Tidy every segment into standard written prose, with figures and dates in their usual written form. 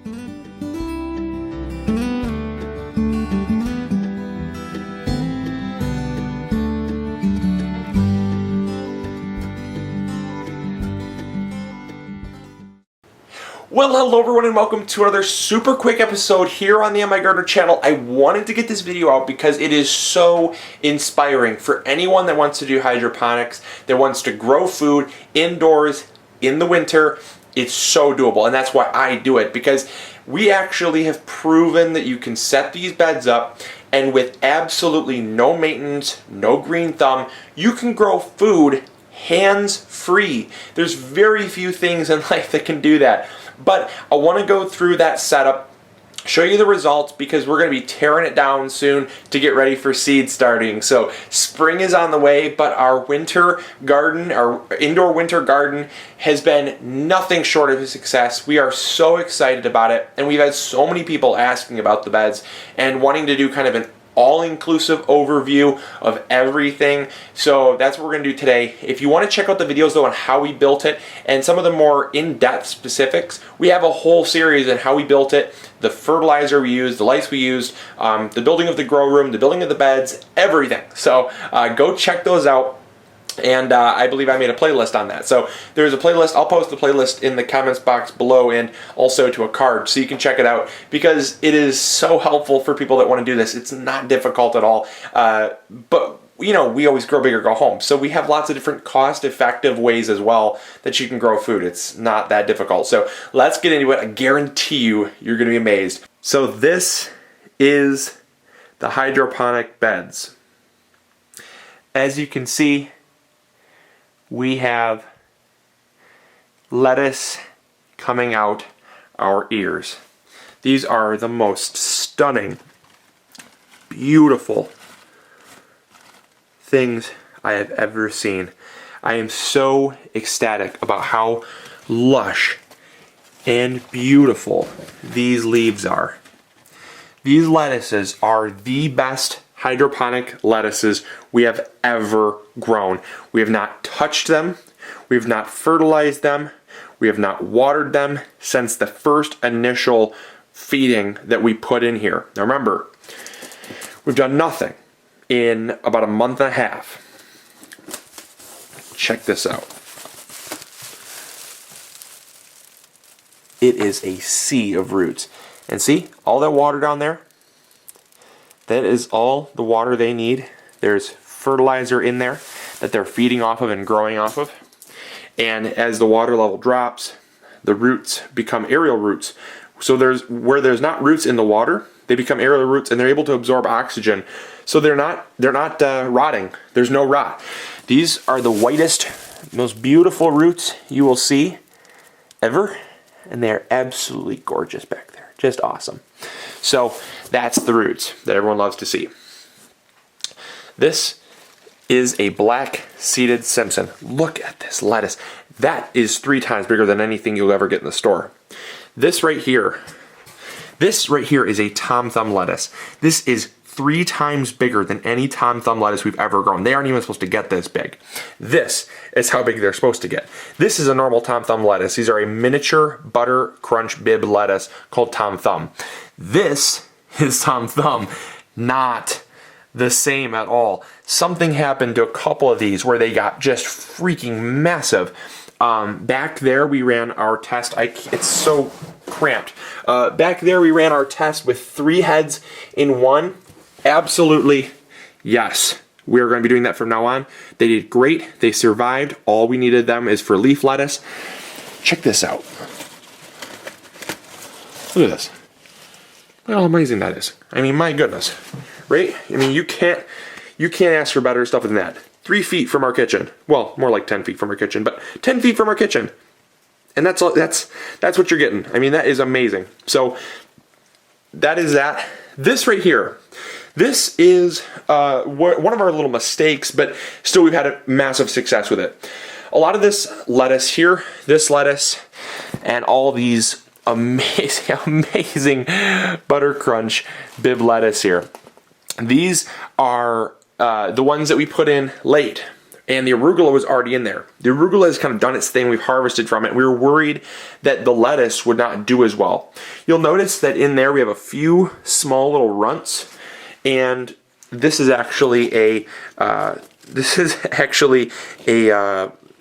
Well, hello everyone and welcome to another super quick episode here on the MIgardener channel. I wanted to get this video out because it is so inspiring for anyone that wants to do hydroponics, that wants to grow food indoors in the winter. It's so doable, and that's why I do it, because we actually have proven that you can set these beds up and with absolutely no maintenance, no green thumb, you can grow food hands-free. There's very few things in life that can do that. But I want to go through that setup, show you the results, because we're going to be tearing it down soon to get ready for seed starting. So spring is on the way, but our winter garden, our indoor winter garden, has been nothing short of a success. We are so excited about it, and we've had so many people asking about the beds and wanting to do kind of an all-inclusive overview of everything. So that's what we're going to do today. If you want to check out the videos though on how we built it and some of the more in-depth specifics, we have a whole series on how we built it, the fertilizer we used, the lights we used, the building of the grow room, the building of the beds, everything. So go check those out. And I believe I made a playlist on that. So there's a playlist. I'll post the playlist in the comments box below and also to a card so you can check it out, because it is so helpful for people that want to do this. It's not difficult at all. But you know, we always grow big or go home. So we have lots of different cost-effective ways as well that you can grow food. It's not that difficult. So let's get into it. I guarantee you, you're going to be amazed. So this is the hydroponic beds. As you can see, we have lettuce coming out our ears. These are the most stunning, beautiful things I have ever seen. I am so ecstatic about how lush and beautiful these leaves are. These lettuces are the best hydroponic lettuces we have ever grown. We have not touched them, we have not fertilized them, we have not watered them since the first initial feeding that we put in here. Now remember, we've done nothing in about a month and a half. Check this out. It is a sea of roots. And see, all that water down there? That is all the water they need. There's fertilizer in there that they're feeding off of and growing off of. And as the water level drops, the roots become aerial roots. So where there's not roots in the water, they become aerial roots, and they're able to absorb oxygen. So they're not rotting. There's no rot. These are the whitest, most beautiful roots you will see ever, and they're absolutely gorgeous back there. Just awesome. So that's the roots that everyone loves to see. This is a black seeded Simpson. Look at this lettuce. That is 3 times bigger than anything you'll ever get in the store. This right here is a Tom Thumb lettuce. This is 3 times bigger than any Tom Thumb lettuce we've ever grown. They aren't even supposed to get this big. This is how big they're supposed to get. This is a normal Tom Thumb lettuce. These are a miniature butter crunch bib lettuce called Tom Thumb. This is Tom Thumb, not the same at all. Something happened to a couple of these where they got just freaking massive. Back there we ran our test. It's so cramped. Back there we ran our test with 3 heads in one. Absolutely, yes. We're going to be doing that from now on. They did great. They survived. All we needed them is for leaf lettuce. Check this out. Look at this. Look how amazing that is. I mean, my goodness, right? I mean, you can't ask for better stuff than that. 3 feet from our kitchen. Well, more like 10 feet from our kitchen, but 10 feet from our kitchen. And that's all. That's what you're getting. I mean, that is amazing. So that is that. This right here. This is one of our little mistakes, but still we've had a massive success with it. A lot of this lettuce here, this lettuce, and all these amazing butter crunch bib lettuce here. These are the ones that we put in late. and the arugula was already in there. The arugula has kind of done its thing. We've harvested from it. We were worried that the lettuce would not do as well. You'll notice that in there we have a few small little runts, and this is actually a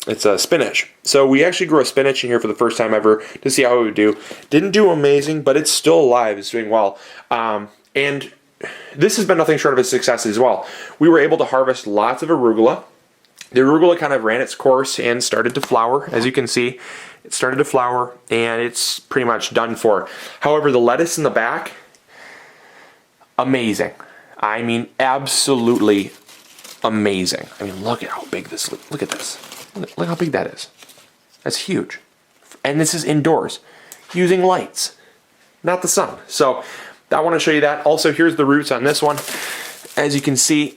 it's a spinach. So we actually grew a spinach in here for the first time ever to see how it would do. Didn't do amazing, but it's still alive. It's doing well. And this has been nothing short of a success as well. We were able to harvest lots of arugula. The arugula kind of ran its course and started to flower. As you can see, it started to flower and it's pretty much done for. However, the lettuce in the back, amazing. I mean, absolutely amazing. I mean, look at how big this, look at this. Look how big that is. That's huge. And this is indoors, using lights, not the sun. So I want to show you that. Also, here's the roots on this one. As you can see,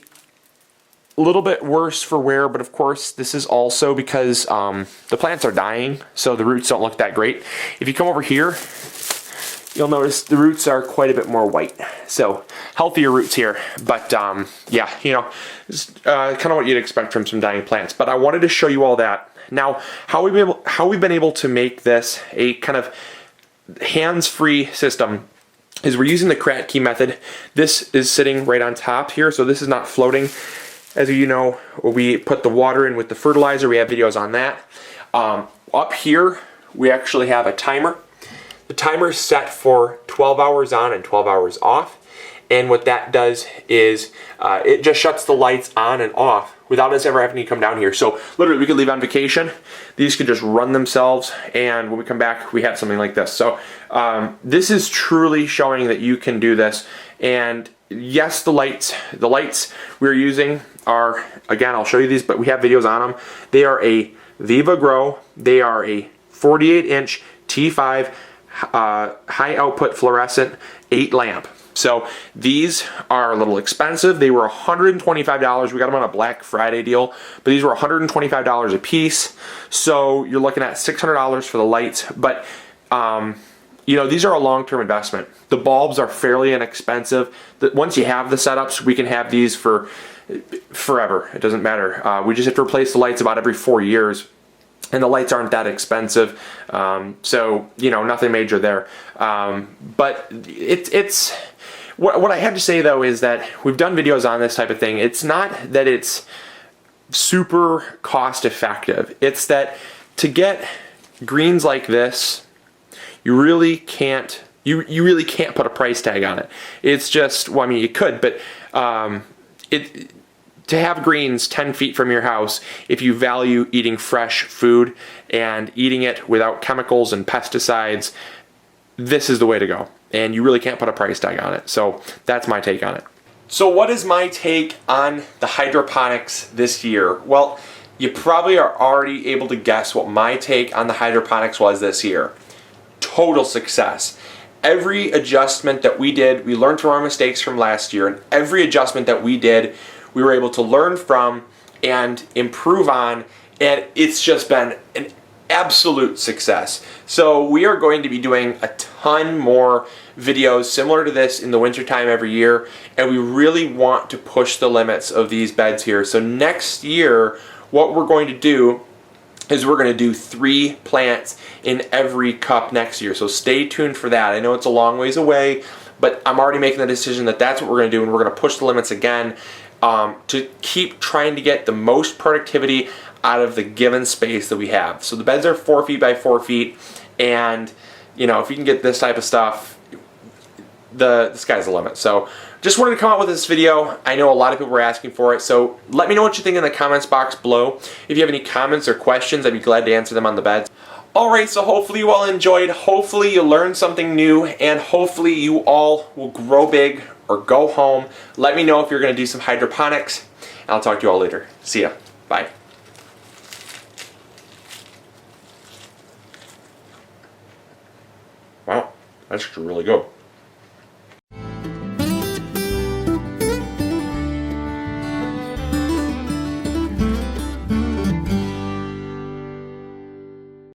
a little bit worse for wear, but of course, this is also because the plants are dying, so the roots don't look that great. If you come over here, you'll notice the roots are quite a bit more white. So healthier roots here, but yeah, you know, it's kind of what you'd expect from some dying plants. But I wanted to show you all that. Now, how we've been able to make this a kind of hands-free system is we're using the Kratky method. This is sitting right on top here, so this is not floating. As you know, we put the water in with the fertilizer. We have videos on that. Up here, we actually have a timer. The timer is set for 12 hours on and 12 hours off. And what that does is it just shuts the lights on and off without us ever having to come down here. So literally we could leave on vacation. These could just run themselves. And when we come back, we have something like this. So this is truly showing that you can do this. And yes, the lights we're using are, again, I'll show you these, but we have videos on them. They are a Viva Grow. They are a 48-inch T5 high output fluorescent 8 lamp. So these are a little expensive. They were $125. We got them on a Black Friday deal, but these were $125 a piece. So you're looking at $600 for the lights. But you know, these are a long-term investment. The bulbs are fairly inexpensive. Once you have the setups, we can have these for forever. It doesn't matter. We just have to replace the lights about every 4 years. And the lights aren't that expensive, so you know, nothing major there. But it's what I have to say though is that we've done videos on this type of thing. It's not that it's super cost effective. It's that to get greens like this, you really can't. You really can't put a price tag on it. It's just, well, I mean, you could, but to have greens 10 feet from your house, if you value eating fresh food and eating it without chemicals and pesticides, this is the way to go. And you really can't put a price tag on it. So that's my take on it. So what is my take on the hydroponics this year? Well, you probably are already able to guess what my take on the hydroponics was this year. Total success. Every adjustment that we did, we learned from our mistakes from last year, and every adjustment that we did, we were able to learn from and improve on, and it's just been an absolute success. So we are going to be doing a ton more videos similar to this in the wintertime every year, and we really want to push the limits of these beds here. So next year, what we're going to do is we're going to do 3 plants in every cup next year. So stay tuned for that. I know it's a long ways away, but I'm already making the decision that that's what we're going to do, and we're going to push the limits again to keep trying to get the most productivity out of the given space that we have. So the beds are 4 feet by 4 feet, and you know, if you can get this type of stuff, the sky's the limit. So just wanted to come out with this video. I know a lot of people were asking for it, so let me know what you think in the comments box below. If you have any comments or questions, I'd be glad to answer them on the beds. Alright, so hopefully you all enjoyed, hopefully you learned something new, and hopefully you all will grow big or go home. Let me know if you're going to do some hydroponics, and I'll talk to you all later. See ya. Bye. Wow, that's really good.